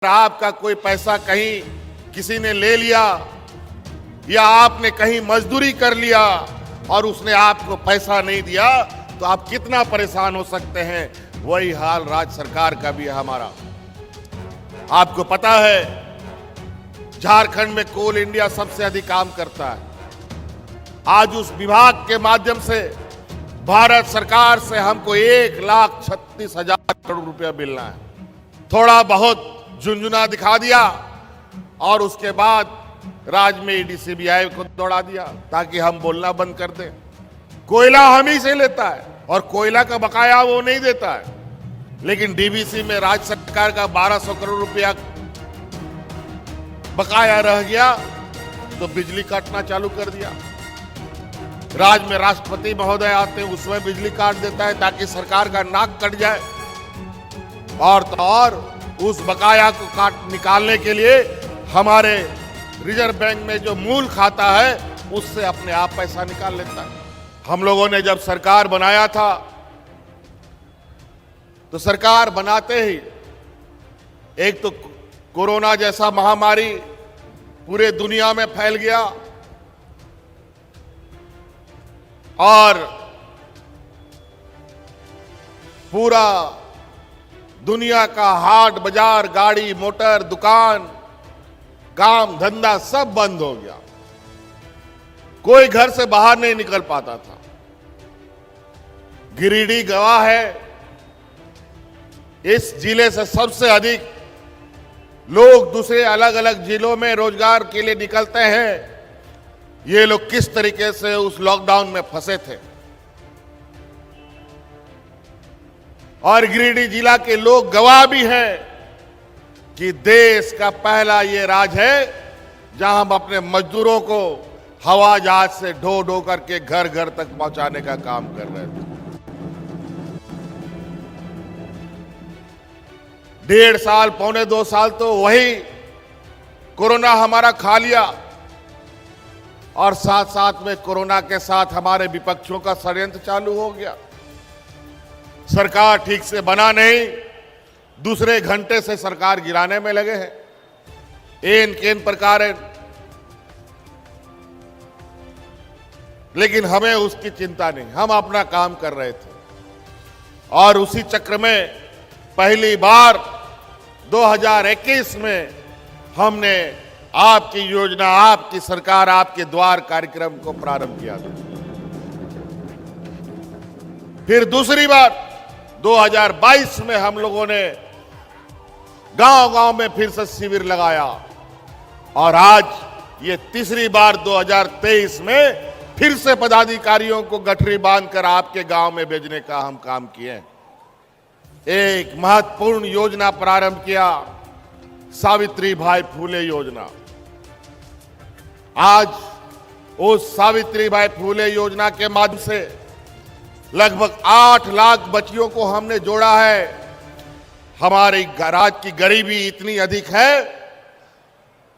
आपका कोई पैसा कहीं किसी ने ले लिया या आपने कहीं मजदूरी कर लिया और उसने आपको पैसा नहीं दिया तो आप कितना परेशान हो सकते हैं। वही हाल राज्य सरकार का भी है हमारा। आपको पता है झारखंड में कोल इंडिया सबसे अधिक काम करता है। आज उस विभाग के माध्यम से भारत सरकार से हमको 1,36,000 करोड़ रुपया मिलना है। थोड़ा बहुत झुंझुना दिखा दिया और उसके बाद राज्य में ईडी सीबीआई को दौड़ा दिया ताकि हम बोलना बंद कर दें। कोयला हम ही से लेता है और कोयला का बकाया वो नहीं देता है, लेकिन डीवीसी में राज्य सरकार का 1,200 करोड़ रुपया बकाया रह गया तो बिजली काटना चालू कर दिया। राज्य में राष्ट्रपति महोदय आते हैं उसमें बिजली काट देता है ताकि सरकार का नाक कट जाए। और तो और उस बकाया को निकालने के लिए हमारे रिजर्व बैंक में जो मूल खाता है उससे अपने आप पैसा निकाल लेता है। हम लोगों ने जब सरकार बनाया था तो सरकार बनाते ही एक तो कोरोना जैसा महामारी पूरे दुनिया में फैल गया और पूरा दुनिया का हाट बाजार, गाड़ी मोटर, दुकान, काम धंधा सब बंद हो गया। कोई घर से बाहर नहीं निकल पाता था। गिरिडीह गवाह है, इस जिले से सबसे अधिक लोग दूसरे अलग अलग जिलों में रोजगार के लिए निकलते हैं। ये लोग किस तरीके से उस लॉकडाउन में फंसे थे और गिरिडीह जिला के लोग गवाह भी हैं कि देश का पहला ये राज्य है जहां हम अपने मजदूरों को हवा जहाज से ढो ढो करके घर घर तक पहुंचाने का काम कर रहे थे। 1.5 साल, पौने 2 साल तो वही कोरोना हमारा खा लिया और साथ साथ में कोरोना के साथ हमारे विपक्षियों का षड्यंत्र चालू हो गया। सरकार ठीक से बना नहीं, दूसरे घंटे से सरकार गिराने में लगे हैं एन केन प्रकार। लेकिन हमें उसकी चिंता नहीं, हम अपना काम कर रहे थे और उसी चक्र में पहली बार 2021 में हमने आपकी योजना, आपकी सरकार, आपके द्वार कार्यक्रम को प्रारंभ किया था। फिर दूसरी बार 2022 में हम लोगों ने गांव-गांव में फिर से शिविर लगाया और आज ये तीसरी बार 2023 में फिर से पदाधिकारियों को गठरी बांधकर आपके गांव में भेजने का हम काम किए। एक महत्वपूर्ण योजना प्रारंभ किया, सावित्रीबाई फूले योजना। आज उस सावित्रीबाई फूले योजना के माध्यम से लगभग 8 लाख बच्चियों को हमने जोड़ा है। हमारे राज्य की गरीबी इतनी अधिक है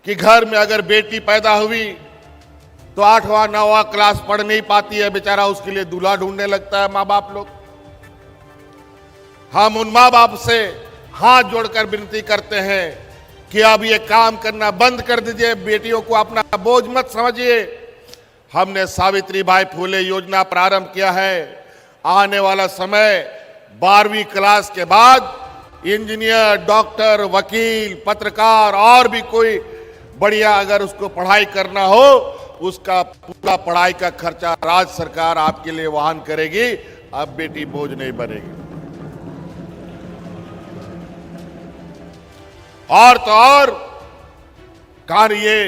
कि घर में अगर बेटी पैदा हुई तो 8वां 9वां क्लास पढ़ नहीं पाती है, बेचारा उसके लिए दूल्हा ढूंढने लगता है माँ बाप लोग। हम उन माँ बाप से हाथ जोड़कर विनती करते हैं कि अब ये काम करना बंद कर दीजिए, बेटियों को अपना बोझ मत समझिए। हमने सावित्रीबाई फूले योजना प्रारंभ किया है। आने वाला समय 12वीं क्लास के बाद इंजीनियर, डॉक्टर, वकील, पत्रकार और भी कोई बढ़िया अगर उसको पढ़ाई करना हो उसका पूरा पढ़ाई का खर्चा राज्य सरकार आपके लिए वहन करेगी। अब बेटी बोझ नहीं बनेगी। और तो और कार्य ये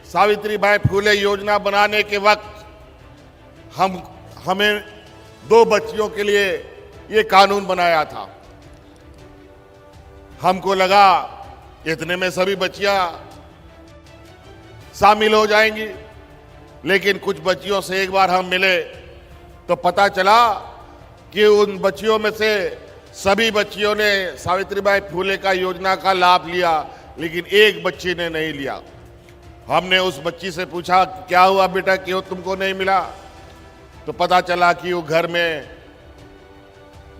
सावित्रीबाई फूले योजना बनाने के वक्त हमें 2 बच्चियों के लिए ये कानून बनाया था। हमको लगा इतने में सभी बच्चियां शामिल हो जाएंगी, लेकिन कुछ बच्चियों से एक बार हम मिले तो पता चला कि उन बच्चियों में से सभी बच्चियों ने सावित्रीबाई फूले का योजना का लाभ लिया, लेकिन एक बच्ची ने नहीं लिया। हमने उस बच्ची से पूछा क्या हुआ बेटा, क्यों तुमको नहीं मिला? तो पता चला कि वो घर में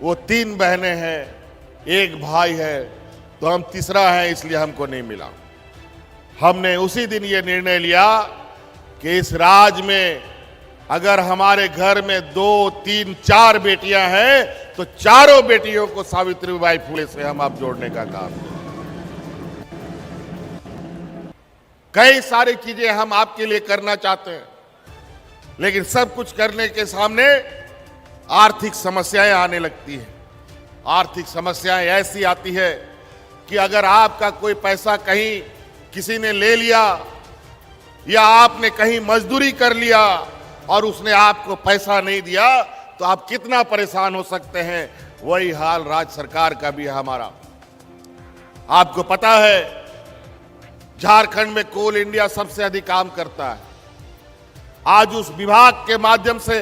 वो 3 बहनें हैं, एक भाई है तो हम तीसरा हैं, इसलिए हमको नहीं मिला। हमने उसी दिन ये निर्णय लिया कि इस राज्य में अगर हमारे घर में 2, 3, 4 बेटियां हैं तो चारों बेटियों को सावित्रीबाई फुले से हम अब जोड़ने का काम करें। कई सारी चीजें हम आपके लिए करना चाहते हैं, लेकिन सब कुछ करने के सामने आर्थिक समस्याएं आने लगती हैं। आर्थिक समस्याएं ऐसी आती है कि अगर आपका कोई पैसा कहीं किसी ने ले लिया या आपने कहीं मजदूरी कर लिया और उसने आपको पैसा नहीं दिया तो आप कितना परेशान हो सकते हैं। वही हाल राज्य सरकार का भी है हमारा। आपको पता है झारखंड में कोल इंडिया सबसे अधिक काम करता है। आज उस विभाग के माध्यम से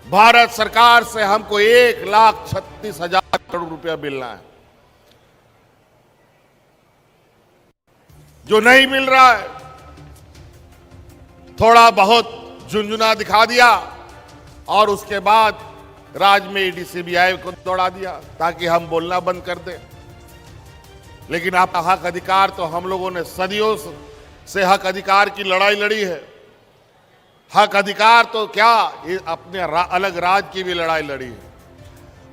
भारत सरकार से हमको 1,36,000 करोड़ रुपया मिलना है, जो नहीं मिल रहा है। थोड़ा बहुत झुंझुना दिखा दिया और उसके बाद राज्य में ईडी सीबीआई को दौड़ा दिया ताकि हम बोलना बंद कर दें। लेकिन आपका हक अधिकार तो हम लोगों ने सदियों से हक अधिकार की लड़ाई लड़ी है। हक अधिकार तो क्या, ये अपने अलग राज्य की भी लड़ाई लड़ी है।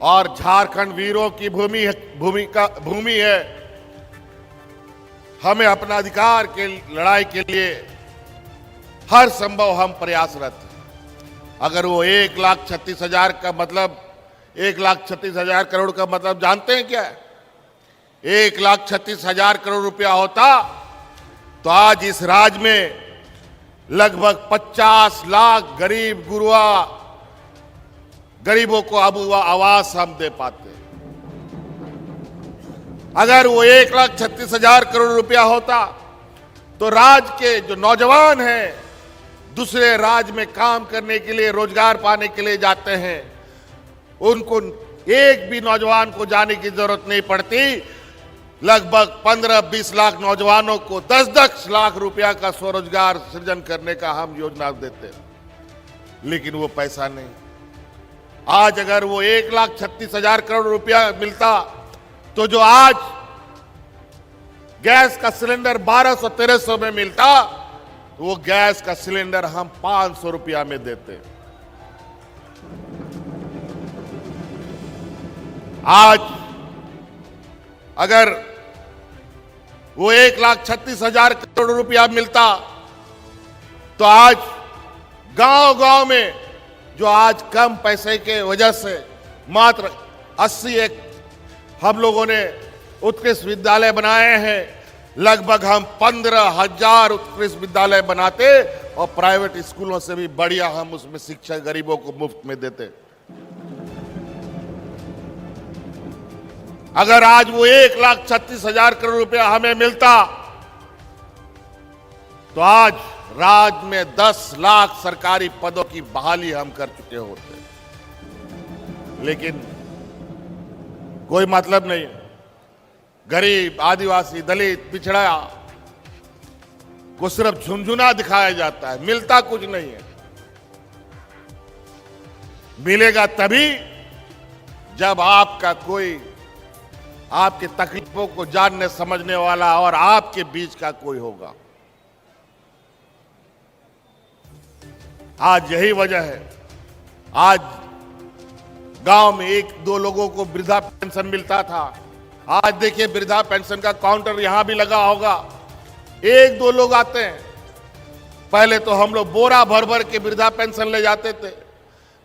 और झारखंड वीरों की भूमि है। हमें अपना अधिकार के लड़ाई के लिए हर संभव हम प्रयासरत हैं। अगर वो 1,36,000 का मतलब 1,36,000 करोड़ का मतलब जानते हैं क्या है? 1,36,000 करोड़ रुपया होता तो आज इस राज्य में लगभग 50 लाख गरीबों को अब आवास हम दे पाते। अगर वो 1,36,000 करोड़ रुपया होता तो राज्य के जो नौजवान हैं, दूसरे राज्य में काम करने के लिए, रोजगार पाने के लिए जाते हैं, उनको एक भी नौजवान को जाने की जरूरत नहीं पड़ती। लगभग 15-20 लाख नौजवानों को 10-10 लाख रुपया का स्वरोजगार सृजन करने का हम योजना देते, लेकिन वो पैसा नहीं। आज अगर वो 1,36,000 करोड़ रुपया मिलता तो जो आज गैस का सिलेंडर 1200-1300 में मिलता, वो गैस का सिलेंडर हम 500 रुपया में देते। आज अगर वो 1,36,000 करोड़ रुपया मिलता तो आज गांव-गांव में जो आज कम पैसे के वजह से मात्र 81 हम लोगों ने उत्कृष्ट विद्यालय बनाए हैं। लगभग हम 15,000 उत्कृष्ट विद्यालय बनाते और प्राइवेट स्कूलों से भी बढ़िया हम उसमें शिक्षा गरीबों को मुफ्त में देते। अगर आज वो 1,36,000 करोड़ रुपया हमें मिलता तो आज राज्य में 10 लाख सरकारी पदों की बहाली हम कर चुके होते, लेकिन कोई मतलब नहीं। गरीब, आदिवासी, दलित, पिछड़ा को सिर्फ झुंझुना दिखाया जाता है, मिलता कुछ नहीं है। मिलेगा तभी जब आपका कोई आपके तकलीफों को जानने समझने वाला और आपके बीच का कोई होगा। आज यही वजह है, आज गांव में 1-2 लोगों को वृद्धा पेंशन मिलता था। आज देखिए वृद्धा पेंशन का काउंटर यहां भी लगा होगा, 1-2 लोग आते हैं। पहले तो हम लोग बोरा भर भर के वृद्धा पेंशन ले जाते थे,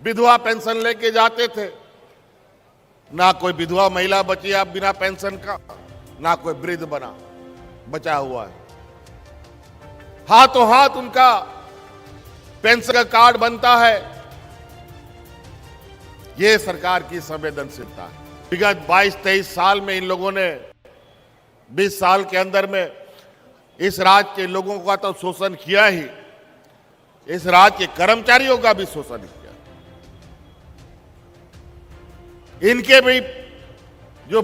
विधवा पेंशन लेके जाते थे। ना कोई विधवा महिला बची अब बिना पेंशन का, ना कोई वृद्ध बचा हुआ है। हाथों हाथ उनका पेंशन का कार्ड बनता है। यह सरकार की संवेदनशीलता है। विगत 22-23 साल में इन लोगों ने 20 साल के अंदर में इस राज्य के लोगों का तो शोषण किया ही, इस राज्य के कर्मचारियों का भी शोषण किया। इनके भी जो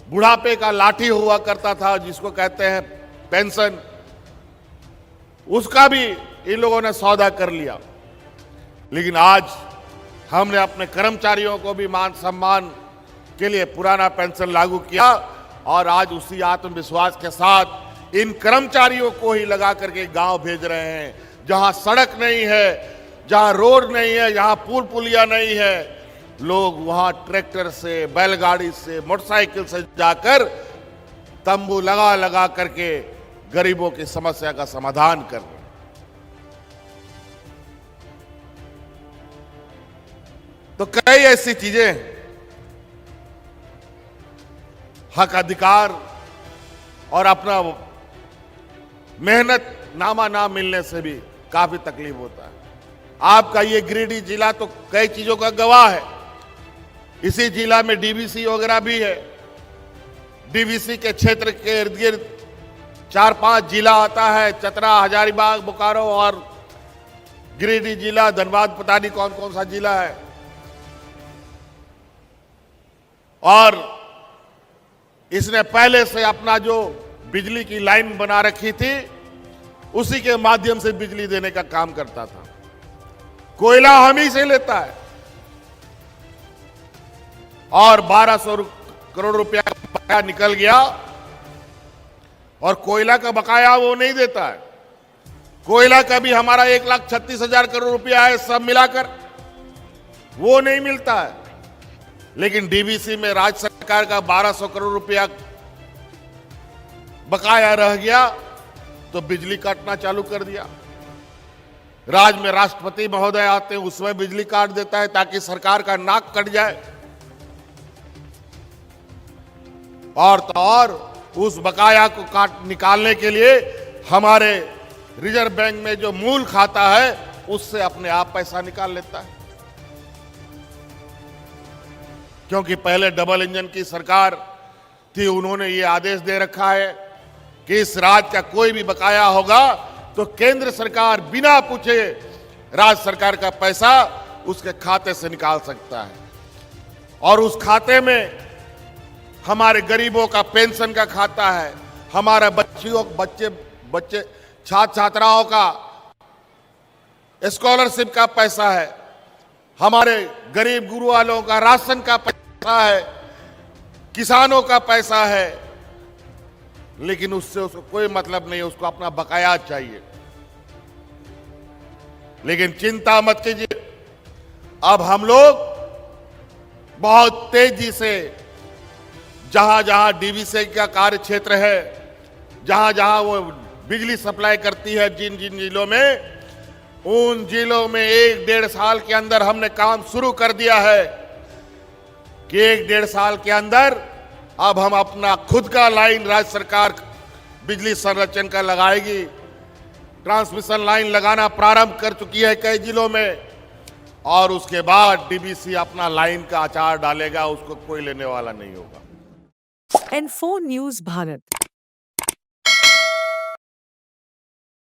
बुढ़ापे का लाठी हुआ करता था, जिसको कहते हैं पेंशन, उसका भी इन लोगों ने सौदा कर लिया। लेकिन आज हमने अपने कर्मचारियों को भी मान सम्मान के लिए पुराना पेंशन लागू किया और आज उसी आत्मविश्वास के साथ इन कर्मचारियों को ही लगा करके गांव भेज रहे हैं, जहां सड़क नहीं है, जहां रोड नहीं है, जहां पुल पुलिया नहीं है। लोग वहां ट्रैक्टर से, बैलगाड़ी से, मोटरसाइकिल से जाकर तंबू लगा लगा करके गरीबों की समस्या का समाधान कर रहे हैं। तो कई ऐसी चीजें, हक अधिकार और अपना मेहनत नामा ना मिलने से भी काफी तकलीफ होता है। आपका ये गिरिडीह जिला तो कई चीजों का गवाह है। इसी जिला में डीवीसी वगैरह भी है। डीवीसी के क्षेत्र के इर्द गिर्द 4-5 जिला आता है, चतरा, हजारीबाग, बोकारो और गिरिडीह जिला, धनबाद, पता नहीं कौन कौन सा जिला है। और इसने पहले से अपना जो बिजली की लाइन बना रखी थी, उसी के माध्यम से बिजली देने का काम करता था। कोयला हम ही से लेता है और 1200 करोड़ रुपया का बकाया निकल गया, और कोयला का बकाया वो नहीं देता है। कोयला का भी हमारा 1,36,000 करोड़ रुपया है, सब मिलाकर वो नहीं मिलता है। लेकिन डीवीसी में राज्य सरकार का 1200 करोड़ रुपया बकाया रह गया, तो बिजली काटना चालू कर दिया। राज्य में राष्ट्रपति महोदय आते हैं, उसमें बिजली काट देता है ताकि सरकार का नाक कट जाए। और तो और उस बकाया को निकालने के लिए हमारे रिजर्व बैंक में जो मूल खाता है, उससे अपने आप पैसा निकाल लेता है। क्योंकि पहले डबल इंजन की सरकार थी, उन्होंने ये आदेश दे रखा है कि इस राज्य का कोई भी बकाया होगा तो केंद्र सरकार बिना पूछे राज्य सरकार का पैसा उसके खाते से निकाल सकता है। और उस खाते में हमारे गरीबों का पेंशन का खाता है, हमारे बच्चे छात्र छात्राओं का स्कॉलरशिप का पैसा है, हमारे गरीब गुरु वालों का राशन का पैसा है, किसानों का पैसा है। लेकिन उससे उसको कोई मतलब नहीं है, उसको अपना बकाया चाहिए। लेकिन चिंता मत कीजिए, अब हम लोग बहुत तेजी से जहां जहां डीवीसी का कार्य क्षेत्र है, जहां जहां वो बिजली सप्लाई करती है, जिन जिन जिलों में, उन जिलों में 1-1.5 साल के अंदर हमने काम शुरू कर दिया है कि 1-1.5 साल के अंदर अब हम अपना खुद का लाइन राज्य सरकार बिजली संरक्षण का लगाएगी। ट्रांसमिशन लाइन लगाना प्रारंभ कर चुकी है कई जिलों में, और उसके बाद डीवीसी अपना लाइन का अचार डालेगा, उसको कोई लेने वाला नहीं होगा। N4 news Bharat.